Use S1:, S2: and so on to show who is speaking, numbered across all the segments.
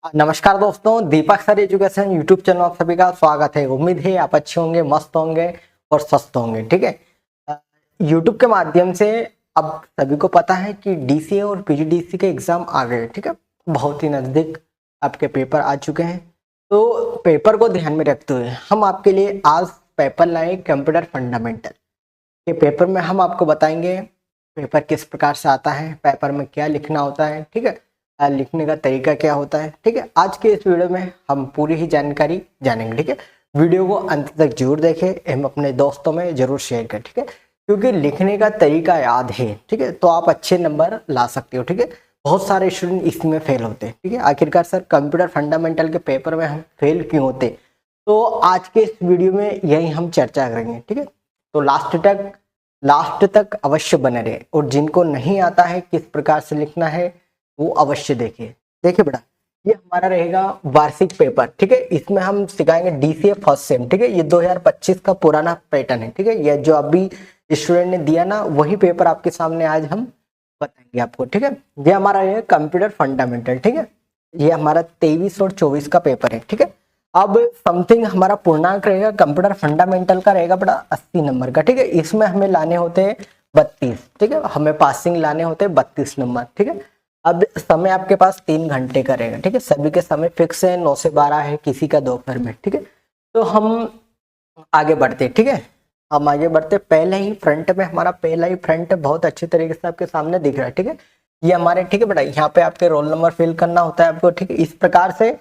S1: नमस्कार दोस्तों, दीपक sir education YouTube channel आप सभी का स्वागत है। उम्मीद है आप अच्छे होंगे, मस्त होंगे और स्वस्थ होंगे। ठीक है, यूट्यूब के माध्यम से अब सभी को पता है कि डीसीए और पीजीडीसी के एग्जाम आ गए। ठीक है, बहुत ही नज़दीक आपके पेपर आ चुके हैं। तो पेपर को ध्यान में रखते हुए हम आपके लिए आज पेपर लाए कंप्यूटर फंडामेंटल के पेपर में हम आपको बताएंगे पेपर किस प्रकार से आता है, पेपर में क्या लिखना होता है। ठीक है, लिखने का तरीका क्या होता है। ठीक है, आज के इस वीडियो में हम पूरी ही जानकारी जानेंगे। ठीक है, वीडियो को अंत तक जरूर देखें एवं अपने दोस्तों में जरूर शेयर करें। ठीक है, क्योंकि लिखने का तरीका याद है, ठीक है, तो आप अच्छे नंबर ला सकते हो। ठीक है, बहुत सारे स्टूडेंट इसमें फेल होते हैं। ठीक है, आखिरकार सर कंप्यूटर फंडामेंटल के पेपर में हम फेल क्यों होते, तो आज के इस वीडियो में यही हम चर्चा करेंगे। ठीक है, तो लास्ट तक अवश्य बने रहे और जिनको नहीं आता है किस प्रकार से लिखना है वो अवश्य देखिए। देखिए बेटा, ये हमारा रहेगा वार्षिक पेपर। ठीक है, इसमें हम सिखाएंगे डीसीए फर्स्ट सेम। ठीक है, ये 2025 का पुराना पैटर्न है। ठीक है, ये जो अभी स्टूडेंट ने दिया ना वही पेपर आपके सामने आज हम बताएंगे आपको। ठीक है, ये हमारा रहेगा कंप्यूटर फंडामेंटल। ठीक है, ये हमारा 23 और 24 का पेपर है। ठीक है, अब समथिंग हमारा पूर्णांक रहेगा कंप्यूटर फंडामेंटल का रहेगा बेटा 80 नंबर का। ठीक है, इसमें हमें लाने होते हैं 32। ठीक है, हमें पासिंग लाने होते हैं 32 नंबर। ठीक है, अब समय आपके पास 3 घंटे का रहेगा। ठीक है, सभी के समय फिक्स है, 9 से 12 है, किसी का दोपहर में। ठीक है, तो हम आगे बढ़ते। ठीक है, हम आगे बढ़ते। पहले ही फ्रंट में हमारा पहला ही फ्रंट बहुत अच्छे तरीके से आपके सामने दिख रहा है। ठीक है, ये हमारे, ठीक है बेटा, यहाँ पे आपके रोल नंबर फिल करना होता है आपको। ठीक है, इस प्रकार से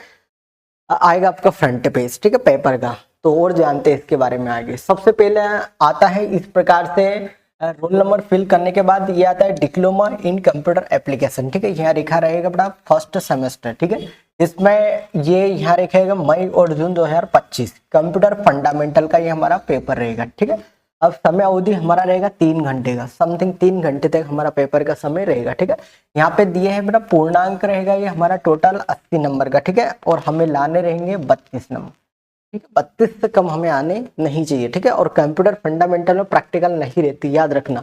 S1: आएगा आपका फ्रंट पेज। ठीक है, पेपर का। तो और जानते हैं इसके बारे में आगे। सबसे पहले आता है इस प्रकार से रोल नंबर फिल करने के बाद ये आता है डिप्लोमा इन कंप्यूटर एप्लीकेशन। ठीक है, यहाँ लिखा रहेगा बेटा फर्स्ट सेमेस्टर। ठीक है, इसमें ये यहाँ लिखेगा मई और जून 2025 कंप्यूटर फंडामेंटल का ये हमारा पेपर रहेगा। ठीक है, अब समय अवधि हमारा रहेगा 3 घंटे का, समथिंग 3 घंटे तक हमारा पेपर का समय रहेगा। ठीक है, यहाँ पे दिए हैं बेटा पूर्णांक रहेगा ये हमारा टोटल 80 नंबर का। ठीक है, और हमें लाने रहेंगे 32 नंबर। ठीक है, 32 से कम हमें आने नहीं चाहिए। ठीक है, और कंप्यूटर फंडामेंटल में प्रैक्टिकल नहीं रहती, याद रखना।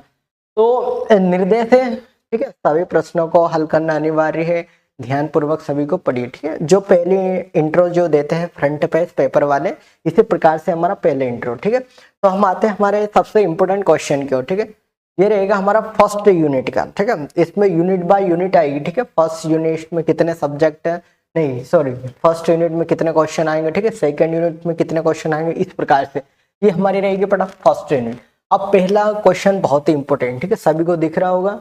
S1: तो निर्देश है, ठीक है, सभी प्रश्नों को हल करना अनिवार्य है, ध्यान पूर्वक सभी को पढ़िए। ठीक है, जो पहले इंट्रो जो देते हैं फ्रंट पेज पेपर वाले, इसी प्रकार से हमारा पहले इंट्रो। ठीक है, तो हम आते हैं हमारे सबसे इंपॉर्टेंट क्वेश्चन की ओर। ठीक है, ये रहेगा हमारा फर्स्ट यूनिट का। ठीक है, इसमें यूनिट बाय यूनिट आएगी। ठीक है, फर्स्ट यूनिट में कितने सब्जेक्ट है, नहीं सॉरी, फर्स्ट यूनिट में कितने क्वेश्चन आएंगे। ठीक है, सेकंड यूनिट में कितने क्वेश्चन आएंगे, इस प्रकार से ये हमारी रहेगी बेटा फर्स्ट यूनिट। अब पहला क्वेश्चन बहुत ही इंपॉर्टेंट, ठीक है, सभी को दिख रहा होगा।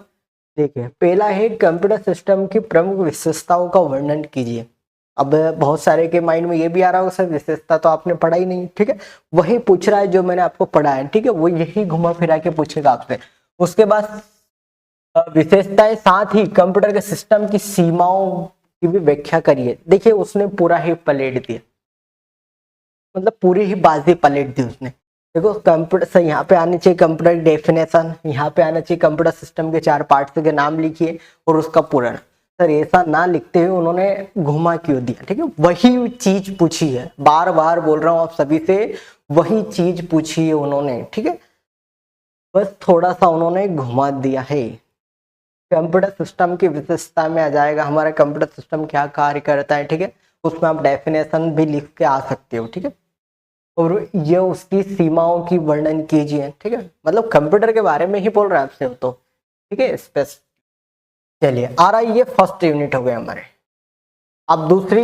S1: देखिए, पहला है कंप्यूटर सिस्टम की प्रमुख विशेषताओं का वर्णन कीजिए। अब बहुत सारे के माइंड में ये भी आ रहा होगा सर विशेषता तो आपने पढ़ा ही नहीं। ठीक है, वही पूछ रहा है जो मैंने आपको पढ़ा है। ठीक है, वो यही घुमा फिरा के पूछेगा आपसे। उसके बाद विशेषताएं, साथ ही कंप्यूटर के सिस्टम की सीमाओं की भी व्याख्या करिए। देखिए, उसने पूरा ही पलट दिया, मतलब पूरी ही बाजी पलट दी उसने। देखो, कंप्यूटर से यहाँ पे आनी चाहिए कंप्यूटर डेफिनेशन, यहाँ पे आना चाहिए कंप्यूटर सिस्टम के 4 पार्ट्स के नाम लिखिए और उसका पूरा। सर ऐसा ना लिखते हुए उन्होंने घुमा क्यों दिया। ठीक है, वही चीज पूछी है, बार बार बोल रहा हूँ आप सभी से, वही चीज पूछी है उन्होंने। ठीक है, बस थोड़ा सा उन्होंने घुमा दिया है। कंप्यूटर सिस्टम की विशेषता में आ जाएगा हमारा कंप्यूटर सिस्टम क्या कार्य करता है। ठीक है, उसमें आप डेफिनेशन भी लिख के आ सकते हो। ठीक है, और ये उसकी सीमाओं की वर्णन कीजिए। ठीक है, मतलब कंप्यूटर के बारे में ही बोल रहा है आपसे तो। ठीक है, स्पेस चलिए आ रहा है, ये फर्स्ट यूनिट हो गए हमारे। अब दूसरी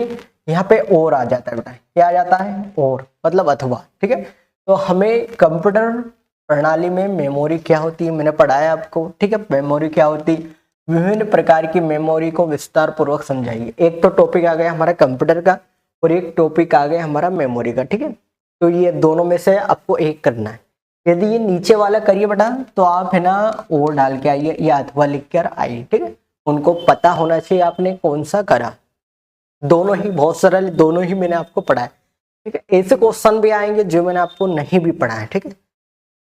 S1: यहाँ पे और आ जाता है बेटा, क्या आ जाता है, और मतलब अथवा। ठीक है, तो हमें कंप्यूटर प्रणाली में मेमोरी क्या होती है मैंने पढ़ाया आपको। ठीक है, मेमोरी क्या होती है, विभिन्न प्रकार की मेमोरी को विस्तार पूर्वक समझाइए। एक तो टॉपिक आ गया हमारा कंप्यूटर का और एक टॉपिक आ गया हमारा मेमोरी का। ठीक है, तो ये दोनों में से आपको एक करना है। यदि ये नीचे वाला करिए बेटा तो आप है ना और डाल के आइए या अथवा लिख कर आइए। ठीक है, उनको पता होना चाहिए आपने कौन सा करा। दोनों ही बहुत सरल, दोनों ही मैंने आपको पढ़ा है। ठीक है, ऐसे क्वेश्चन भी आएंगे जो मैंने आपको नहीं भी पढ़ा है। ठीक है,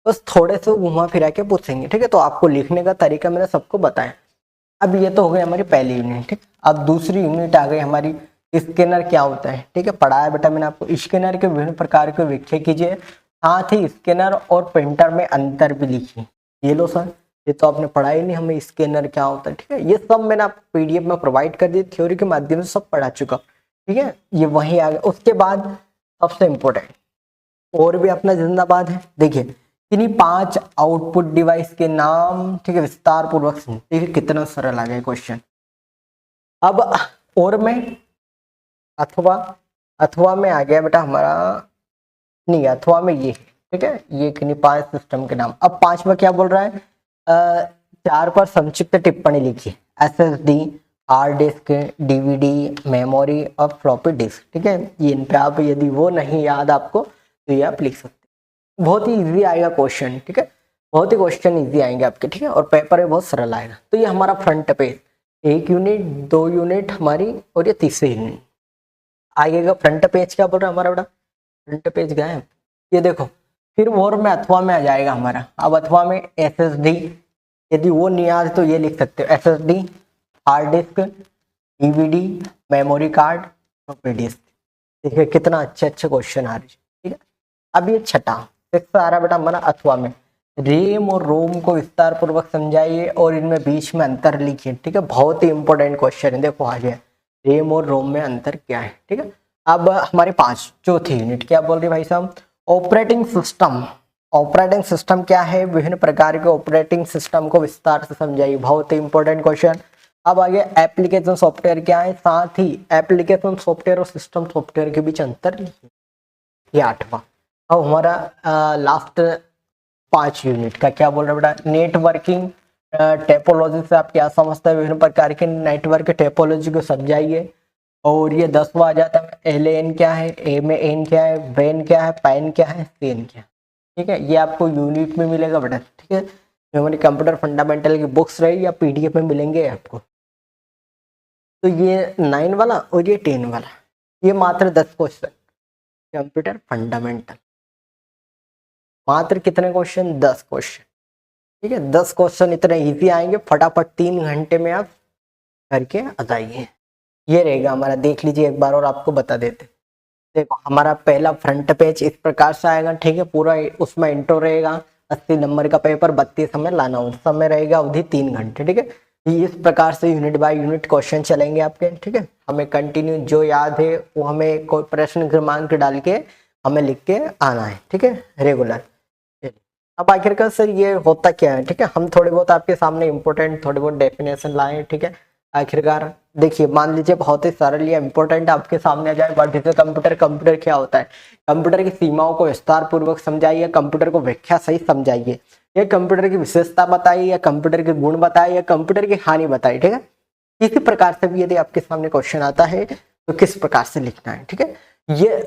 S1: बस थोड़े से घुमा फिरा के पूछेंगे। ठीक है, तो आपको लिखने का तरीका मैंने सबको बताया। अब ये तो हो गई हमारी पहली यूनिट। ठीक, अब दूसरी यूनिट आ गई हमारी स्कैनर क्या होता है। ठीक है, पढ़ाया बेटा मैंने आपको। स्कैनर के विभिन्न प्रकार की व्याख्या कीजिए, साथ ही स्कैनर और प्रिंटर में अंतर भी लिखिए। ये लो सर, ये तो आपने पढ़ा ही नहीं, हमें स्कैनर क्या होता है। ठीक है, ये सब मैंने आपको पीडीएफ में प्रोवाइड कर दी, थ्योरी के माध्यम से सब पढ़ा चुका। ठीक है, ये वही आ गया। उसके बाद सबसे इम्पोर्टेंट और भी अपना जिंदाबाद है। देखिए किन्हीं 5 आउटपुट डिवाइस के नाम, ठीक है, विस्तार पूर्वक। देखिए कितना सरल आ गया क्वेश्चन। अब और में अथवा, अथवा में आ गया बेटा हमारा, नहीं अथवा में ये, ठीक है, ये किन्हीं 5 सिस्टम के नाम। अब 5वां क्या बोल रहा है, 4 पर संक्षिप्त टिप्पणी लिखिए। SSD, hard disk, DVD, memory और फ्लॉपी डिस्क, ठीक है। ये इन पे आप यदि वो नहीं याद आपको तो ये आप लिख सकते हैं। बहुत ही इजी आएगा क्वेश्चन, ठीक है, बहुत ही क्वेश्चन इजी आएंगे आपके, ठीक है, और पेपर में बहुत सरल आएगा। तो ये हमारा फ्रंट पेज, 1 यूनिट, 2 यूनिट हमारी, और ये तीसरी यूनिट आएगा। फ्रंट पेज क्या बोल रहा है हमारा बेटा, फ्रंट पेज गया है, ये देखो। फिर और में अथवा में आ जाएगा हमारा। अब अथवा में SSD, यदि वो नहीं याद तो ये लिख सकते हो, SSD, hard disk, DVD, memory card, floppy disk. देखिए कितना अच्छे अच्छे क्वेश्चन आ रहे हैं, ठीक है। अब ये छठा 6 आ रहा बेटा हमारा अथवा में, रेम और रोम को विस्तार पूर्वक समझाइए और इनमें बीच में अंतर लिखिए, ठीक है। बहुत ही इंपॉर्टेंट क्वेश्चन है, देखो आ गया, रेम और रोम में अंतर क्या है, ठीक है। अब हमारे 5 चौथी यूनिट क्या बोल रही भाई साहब, ऑपरेटिंग सिस्टम। ऑपरेटिंग सिस्टम क्या है, विभिन्न प्रकार के ऑपरेटिंग सिस्टम को विस्तार से समझाइए। बहुत ही इंपॉर्टेंट क्वेश्चन। अब आगे एप्लीकेशन सॉफ्टवेयर क्या है, साथ ही एप्लीकेशन सॉफ्टवेयर और सिस्टम सॉफ्टवेयर के बीच अंतर लिखिए। ये 8वां। अब हमारा लास्ट 5 यूनिट का क्या बोल रहा है बेटा, नेटवर्किंग टेपोलॉजी से आप क्या समझते हैं, विभिन्न प्रकार के नेटवर्क टेपोलॉजी को समझाइए। और ये 10वां आ जाता है, LAN क्या है, MAN क्या है, WAN क्या है, PAN क्या है, CAN क्या है, ठीक है। ये आपको यूनिट में मिलेगा बेटा, ठीक है। जो हमारी कंप्यूटर फंडामेंटल की बुक्स रही या PDF में मिलेंगे आपको। तो ये 9 वाला और ये 10 वाला, ये मात्र 10 क्वेश्चन कंप्यूटर फंडामेंटल, मात्र कितने क्वेश्चन, 10 क्वेश्चन, ठीक है। 10 क्वेश्चन इतने इजी आएंगे, फटाफट 3 घंटे में आप करके आ जाइए। ये रहेगा हमारा, देख लीजिए एक बार और आपको बता देते। देखो हमारा पहला फ्रंट पेज इस प्रकार से आएगा, ठीक है। पूरा उसमें इंट्रो रहेगा, 80 नंबर का पेपर, 32 समय लाना हो, समय रहेगा अवधि 3 घंटे, ठीक है। इस प्रकार से यूनिट बाय यूनिट क्वेश्चन चलेंगे आपके, ठीक है। हमें कंटिन्यू जो याद है वो हमें कोई प्रश्न क्रमांक डाल के हमें लिख के आना है, ठीक है, रेगुलर। अब आखिरकार सर ये होता क्या है, ठीक है, हम थोड़े बहुत आपके सामने इंपॉर्टेंट थोड़े बहुत डेफिनेशन लाए, ठीक है। आखिरकार देखिए, मान लीजिए बहुत ही सरल या इंपॉर्टेंट आपके सामने आ जाए, व्हाट इज कंप्यूटर, कंप्यूटर क्या होता है, कंप्यूटर की सीमाओं को विस्तार पूर्वक समझाइए, कंप्यूटर को व्याख्या सही समझाइए, या कंप्यूटर की विशेषता बताइए, या कंप्यूटर के गुण बताइए, या कंप्यूटर की हानि बताइए, ठीक है। किसी प्रकार से भी यदि आपके सामने क्वेश्चन आता है तो किस प्रकार से लिखना है, ठीक है। ये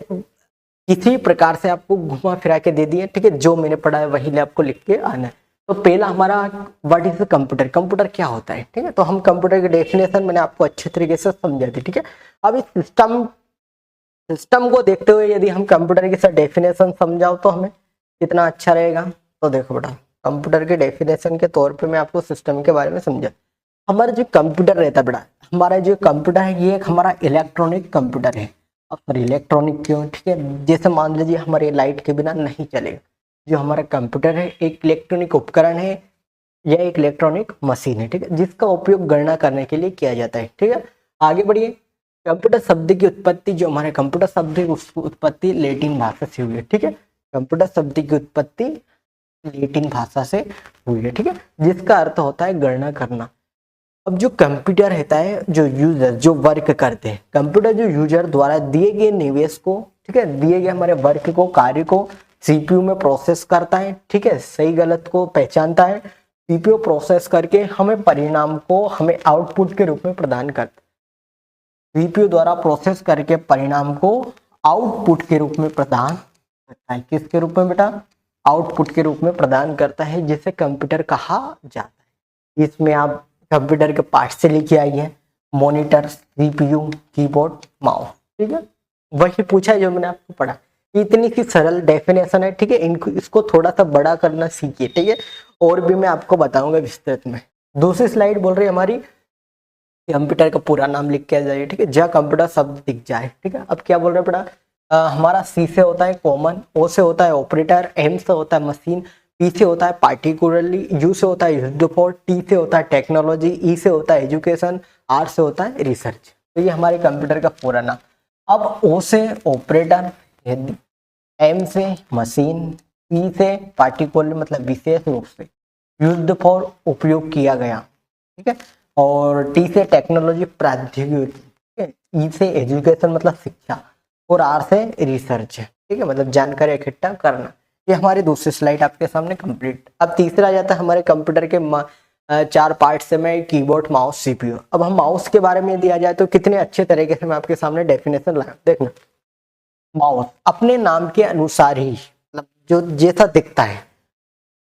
S1: किसी प्रकार से आपको घुमा फिरा के दे दिए, ठीक है, जो मैंने पढ़ा है वही आपको लिख के आना है। तो पहला हमारा व्हाट इज कंप्यूटर, कंप्यूटर क्या होता है, ठीक है। तो हम कंप्यूटर की डेफिनेशन मैंने आपको अच्छे तरीके से समझा दी, ठीक है। अब इस सिस्टम को देखते हुए यदि हम कंप्यूटर की सर डेफिनेशन समझाओ तो हमें कितना अच्छा रहेगा। तो देखो बेटा, कंप्यूटर के डेफिनेशन के तौर पे मैं आपको सिस्टम के बारे में समझा। हमारा जो कंप्यूटर रहता है बेटा, हमारा जो कंप्यूटर है ये एक हमारा इलेक्ट्रॉनिक कंप्यूटर है। अब सर इलेक्ट्रॉनिक क्यों, ठीक है, जैसे मान लीजिए हमारे लाइट के बिना नहीं चलेगा। जो हमारा कंप्यूटर है एक इलेक्ट्रॉनिक उपकरण है या एक इलेक्ट्रॉनिक मशीन है, ठीक है, जिसका उपयोग गणना करने के लिए किया जाता है, ठीक है। आगे बढ़िए। कंप्यूटर शब्द की उत्पत्ति, जो हमारे कंप्यूटर शब्द की उत्पत्ति लैटिन भाषा से हुई है, ठीक है। कंप्यूटर शब्द की उत्पत्ति लैटिन भाषा से हुई है, ठीक है, जिसका अर्थ होता है गणना करना। अब जो कंप्यूटर रहता है, जो यूजर जो वर्क करते हैं, कंप्यूटर जो यूजर द्वारा दिए गए निवेश को, ठीक है, दिए गए हमारे वर्क को, कार्य को CPU में प्रोसेस करता है, ठीक है, सही गलत को पहचानता है, CPU प्रोसेस करके हमें परिणाम को हमें आउटपुट के रूप में प्रदान करता है। CPU द्वारा प्रोसेस करके परिणाम को आउटपुट के रूप में प्रदान करता है। किसके रूप में बेटा, आउटपुट के रूप में प्रदान करता है, जिसे कंप्यूटर कहा जाता है। इसमें आप कंप्यूटर के पार्ट से लिखे आई है, मॉनिटर, CPU, कीबोर्ड, माउस, ठीक है, वही पूछा है जो मैंने आपको पढ़ा। इतनी सी सरल डेफिनेशन है, ठीक है, इनको इसको थोड़ा सा बड़ा करना सीखिए, ठीक है, और भी मैं आपको बताऊंगा विस्तृत में। दूसरी स्लाइड बोल रही है हमारी कंप्यूटर का पूरा नाम लिख के आ जाइए, ठीक है, जहाँ कंप्यूटर शब्द दिख जाए, ठीक है। अब क्या बोल रहे हैं बेटा, हमारा C से होता है कॉमन, O से होता है ऑपरेटर, M से होता है मशीन, P से होता है पार्टिकुलरली, U से होता है यूज्ड फॉर, T से होता है टेक्नोलॉजी, E से होता है एजुकेशन, R से होता है रिसर्च। तो ये हमारे कंप्यूटर का पूरा नाम। अब ओ से ऑपरेटर, एम से मशीन, पी से पार्टिकुलर मतलब विशेष रूप से, यूज्ड फॉर उपयोग किया गया, ठीक है, और टी से टेक्नोलॉजी प्रौद्योगिकी, ठीक है, ई से एजुकेशन मतलब शिक्षा, और आर से रिसर्च, ठीक है, मतलब जानकारी इकट्ठा करना। ये हमारी दूसरी स्लाइड आपके सामने कंप्लीट। अब तीसरा आ जाता है हमारे कंप्यूटर के 4 पार्ट से, में कीबोर्ड, माउस, सीपीयू। अब हम माउस के बारे में दिया जाए तो कितने अच्छे तरीके से मैं आपके सामने डेफिनेशन लाया, देखना। माउस अपने नाम के अनुसार ही, मतलब जो जैसा दिखता है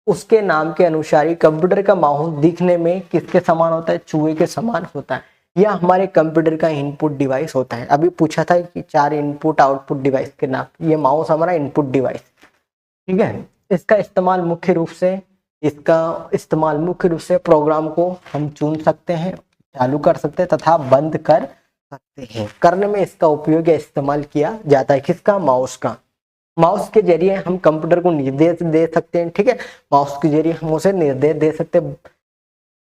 S1: उसके नाम के अनुसार ही कंप्यूटर का माउस दिखने में किसके समान होता है, चूहे के समान होता है। यह हमारे कंप्यूटर का इनपुट डिवाइस होता है। अभी पूछा था कि 4 इनपुट आउटपुट डिवाइस के नाम, ये माउस हमारा इनपुट डिवाइस, ठीक है। इसका इस्तेमाल मुख्य रूप से प्रोग्राम को हम चुन सकते हैं, चालू कर सकते हैं तथा बंद कर सकते हैं। करने में इसका उपयोग या इस्तेमाल किया जाता है, किसका, माउस का। माउस के जरिए हम कंप्यूटर को निर्देश दे सकते हैं, ठीक है, माउस के जरिए हम उसे निर्देश दे सकते हैं,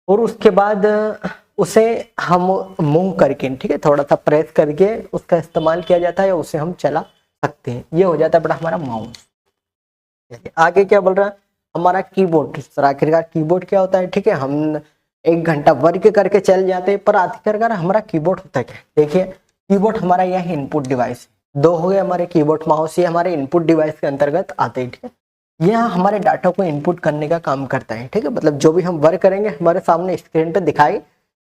S1: और उसके बाद उसे हम मूव करके, ठीक है, थोड़ा सा प्रेस करके उसका इस्तेमाल किया जाता है, या उसे हम चला सकते हैं। ये हो जाता है बड़ा हमारा माउस। आगे क्या बोल रहा है हमारा कीबोर्ड। आखिरकार कीबोर्ड क्या होता है, ठीक है, हम 1 घंटा वर्क करके चल जाते हैं, पर आखिरकार हमारा कीबोर्ड होता है क्या। देखिए कीबोर्ड हमारा यह इनपुट डिवाइस है। 2 हो गए हमारे कीबोर्ड, माउस, ये हमारे इनपुट डिवाइस के अंतर्गत आते हैं, ठीक है। यह हमारे डाटा को इनपुट करने का काम करता है, ठीक है, मतलब जो भी हम वर्क करेंगे हमारे सामने स्क्रीन पे दिखाई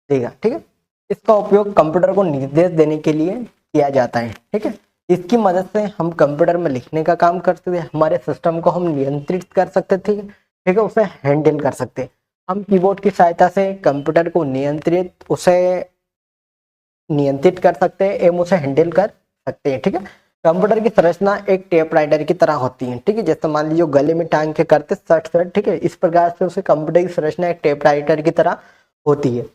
S1: देगा, ठीक है। इसका उपयोग कंप्यूटर को निर्देश देने के लिए किया जाता है, ठीक है। इसकी मदद से हम कंप्यूटर में लिखने का काम करते थे, हमारे सिस्टम को हम नियंत्रित कर सकते थे, ठीक है, उसे हैंडल कर सकते। हम कीबोर्ड की सहायता से कंप्यूटर को नियंत्रित कर सकते हैं एवं उसे हैंडल कर सकते हैं, ठीक है। कंप्यूटर की संरचना एक टेप राइडर की तरह होती है, ठीक है, जैसे मान लीजिए गले में टांग के करते सट, ठीक है, इस प्रकार से उसे कंप्यूटर की संरचना एक टेप राइडर की तरह होती है।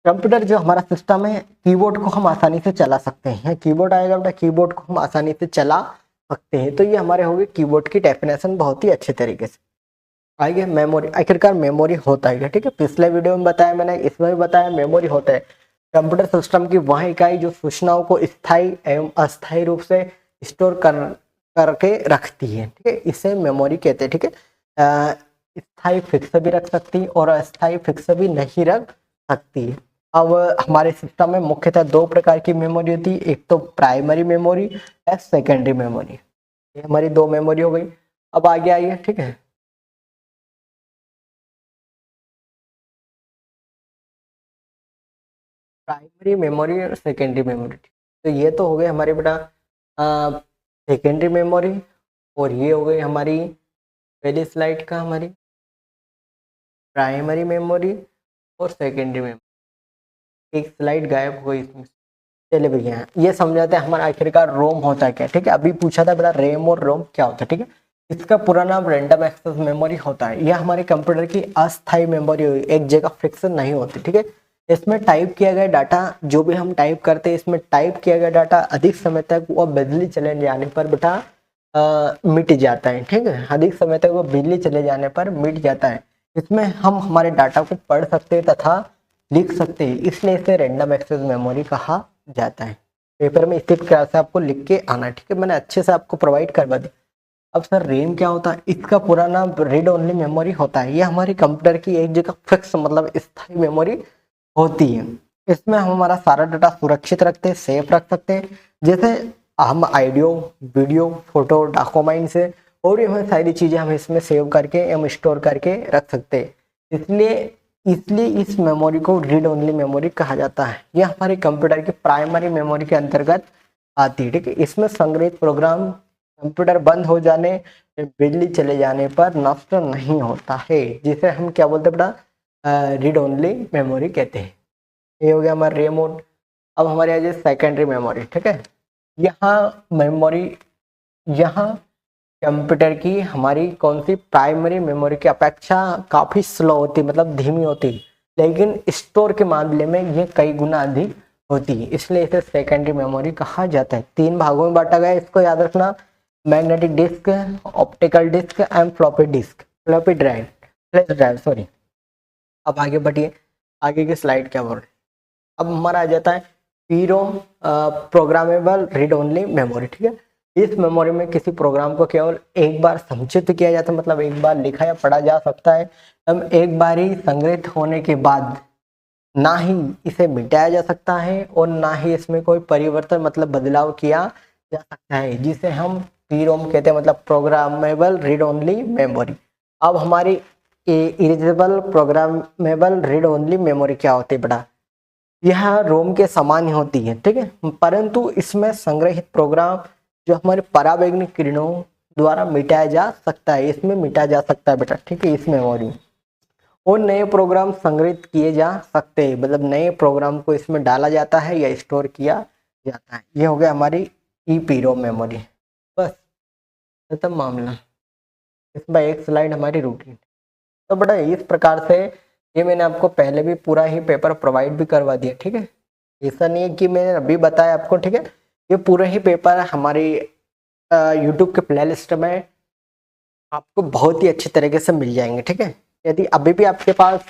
S1: कंप्यूटर जो हमारा सिस्टम है, कीबोर्ड को हम आसानी से चला सकते हैं। कीबोर्ड आएगा बेटा, कीबोर्ड को हम आसानी से चला सकते हैं। तो ये हमारे हो गए कीबोर्ड की डेफिनेशन बहुत ही अच्छे तरीके से। आगे मेमोरी, आखिरकार मेमोरी होता है, ठीक है, पिछले वीडियो में बताया मैंने, इसमें भी बताया मेमोरी होता है कंप्यूटर सिस्टम की वह इकाई जो सूचनाओं को स्थायी एवं अस्थायी रूप से स्टोर करके रखती है, ठीक है, इसे मेमोरी कहते हैं, ठीक है। स्थायी फिक्स भी रख सकती है और अस्थायी फिक्स भी नहीं रख सकती है। अब हमारे सिस्टम में मुख्यतः 2 प्रकार की मेमोरी होती है, एक तो प्राइमरी मेमोरी या सेकेंडरी मेमोरी। ये हमारी 2 मेमोरी हो गई। अब आगे आइए, ठीक है, प्राइमरी मेमोरी और सेकेंडरी मेमोरी। तो ये तो हो गए हमारे बेटा सेकेंडरी मेमोरी, और ये हो गई हमारी पहली स्लाइड का हमारी प्राइमरी मेमोरी और सेकेंडरी मेमोरी। एक स्लाइड गायब हो गई इसमें। चलिए भैया ये समझाते हैं हमारा आखिरकार रोम होता है क्या, ठीक है। अभी पूछा था बेटा रैम और रोम क्या होता है, ठीक है। इसका पूरा नाम रैंडम एक्सेस मेमोरी होता है। यह हमारे कंप्यूटर की अस्थायी मेमोरी, एक जगह फिक्स नहीं होती, ठीक है। इसमें टाइप किया गया डाटा, जो भी हम टाइप करते हैं इसमें टाइप किया गया डाटा अधिक समय तक वह बिजली चले जाने पर बेटा मिट जाता है, ठीक है। अधिक समय तक वो बिजली चले जाने पर मिट जाता है। इसमें हम हमारे डाटा को पढ़ सकते हैं तथा लिख सकते हैं, इसलिए इसे रैंडम एक्सेस मेमोरी कहा जाता है। पेपर में इसी प्रकार से आपको लिख के आना, ठीक है, मैंने अच्छे से आपको प्रोवाइड करवा दिया। अब सर रैम क्या होता है, इसका पूरा नाम रीड ओनली मेमोरी होता है। यह हमारे कंप्यूटर की एक जगह फिक्स मतलब स्थायी मेमोरी होती है। इसमें हम हमारा सारा डाटा सुरक्षित रखते हैं, सेफ रख सकते हैं, जैसे हम ऑडियो, वीडियो, फोटो, डॉक्यूमेंट से और भी हमें सारी चीजें हम इसमें सेव करके एवं स्टोर करके रख सकते हैं। इसलिए इस मेमोरी को रीड ओनली मेमोरी कहा जाता है। यह हमारे कंप्यूटर की प्राइमरी मेमोरी के अंतर्गत आती है, ठीक है। इसमें संग्रहित प्रोग्राम कंप्यूटर बंद हो जाने, बिजली चले जाने पर नष्ट नहीं होता है, जिसे हम क्या बोलते हैं बेटा, रीड ओनली मेमोरी कहते हैं। ये हो गया हमारा रैम मोड। अब हमारे आ जाए सेकेंडरी मेमोरी, ठीक है। यहाँ कंप्यूटर की हमारी कौन सी प्राइमरी मेमोरी की अपेक्षा काफी स्लो होती, मतलब धीमी होती, लेकिन स्टोर के मामले में ये कई गुना अधिक होती है, इसलिए इसे सेकेंडरी मेमोरी कहा जाता है। 3 भागों में बांटा गया है, इसको याद रखना, magnetic disk, optical disk and floppy disk, floppy drive, flash drive, sorry. अब आगे बढ़िए, आगे की स्लाइड क्या बोल रही है। अब हमारा आ जाता है पीरोम प्रोग्रामेबल रीड ओनली मेमोरी, ठीक है। इस मेमोरी में किसी प्रोग्राम को केवल एक बार संचित किया जाता है, मतलब एक बार लिखा या पढ़ा जा सकता है। अब एक बार ही संग्रहित होने के बाद ना ही इसे मिटाया जा सकता है और ना ही इसमें कोई परिवर्तन मतलब बदलाव किया जा सकता है, जिसे हम पीरोम कहते हैं, मतलब प्रोग्रामेबल रीड ओनली मेमोरी। अब हमारी erasable programmable read only memory क्या होती है बेटा? यह रोम के समान ही होती है, ठीक है, परंतु इसमें संग्रहित प्रोग्राम जो हमारे पराबैंगनी किरणों द्वारा मिटाया जा सकता है, इसमें मिटाया जा सकता है बेटा, ठीक है, इस मेमोरी। और नए प्रोग्राम संग्रहित किए जा सकते हैं, मतलब नए प्रोग्राम को इसमें डाला जाता है या स्टोर किया जाता है। ये हो गया हमारी ईपीरोम मेमोरी। बस खत्म मामला। इसमें एक स्लाइड हमारी रूटीन। तो बेटा इस प्रकार से ये मैंने आपको पहले भी पूरा ही पेपर प्रोवाइड भी करवा दिया, ठीक है, ऐसा नहीं है कि मैंने अभी बताया आपको, ठीक है। ये पूरा ही पेपर हमारी यूट्यूब के प्ले लिस्ट में आपको बहुत ही अच्छी तरीके से मिल जाएंगे, ठीक है। यदि अभी भी आपके पास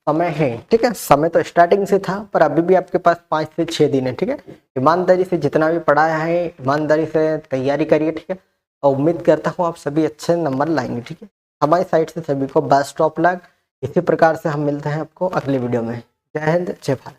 S1: समय है, ठीक है, समय तो स्टार्टिंग से था पर अभी भी आपके पास 5 से 6 दिन है, ठीक है। ईमानदारी से जितना भी पढ़ाया है ईमानदारी से तैयारी करिए, ठीक है, और उम्मीद करता हूँ आप सभी अच्छे नंबर लाएंगे, ठीक है। हमारी साइड से सभी को बेस्ट ऑफ लक। इसी प्रकार से हम मिलते हैं आपको अगले वीडियो में। जय हिंद, जय भारत।